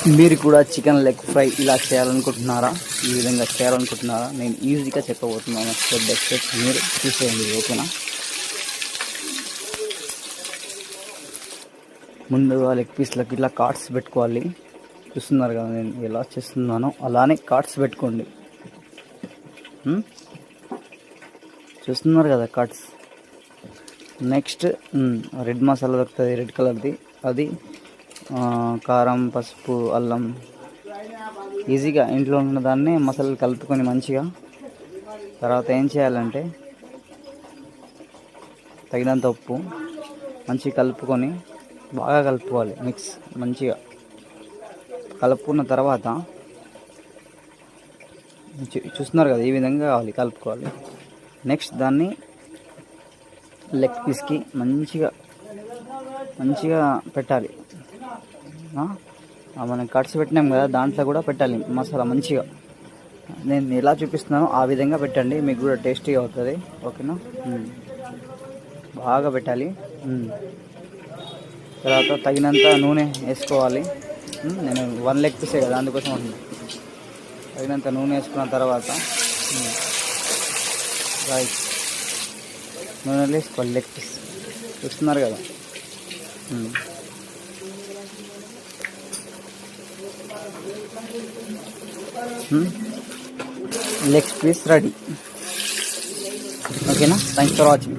మీరు కూడా chicken leg fry ఇలా చేయాలనుకుంటున్నారా? ఈ విధంగా చేయాలనుకుంటున్నారా? నేను ఈజీగా చెప్పబోతున్నాను స్టెప్ బై స్టెప్. మీరు చూసేయండి, ఓకేనా? ముందుగా లెగ్ పీస్లకి ఇట్లా కార్డ్స్ పెట్టుకోవాలి. చూస్తున్నారు కదా నేను ఎలా చేస్తున్నానో అలానే కార్డ్స్ పెట్టుకోండి. చూస్తున్నారు కదా కార్డ్స్. నెక్స్ట్ రెడ్ మసాలా దొరుకుతుంది, రెడ్ కలర్ది. అది కారం, పసుపు, అల్లం ఈజీగా ఇంట్లో ఉన్న దాన్ని మసాలాలు కలుపుకొని మంచిగా తర్వాత ఏం చేయాలంటే తగినంత ఉప్పు మంచిగా కలుపుకొని బాగా కలుపుకోవాలి. మిక్స్ మంచిగా కలుపుకున్న తర్వాత చూస్తున్నారు కదా ఈ విధంగా కావాలి, కలుపుకోవాలి. నెక్స్ట్ దాన్ని లెగ్ పీస్కి మంచిగా పెట్టాలి. మనం కట్స్ పెట్టినాం కదా దాంట్లో కూడా పెట్టాలి మసాలా మంచిగా. నేను ఎలా చూపిస్తున్నానో ఆ విధంగా పెట్టండి, మీకు కూడా టేస్టీగా అవుతుంది, ఓకేనా? బాగా పెట్టాలి. తర్వాత తగినంత నూనె వేసుకోవాలి. నేను 1 లెగ్ పీసే కదా అందుకోసం తగినంత నూనె వేసుకున్న తర్వాత రైట్ నూనె వేసుకోవాలి. లెగ్ పీస్ చూస్తున్నారు కదా. లెగ్ పీస్ రెడీ, ఓకేనా? Thanks for watching.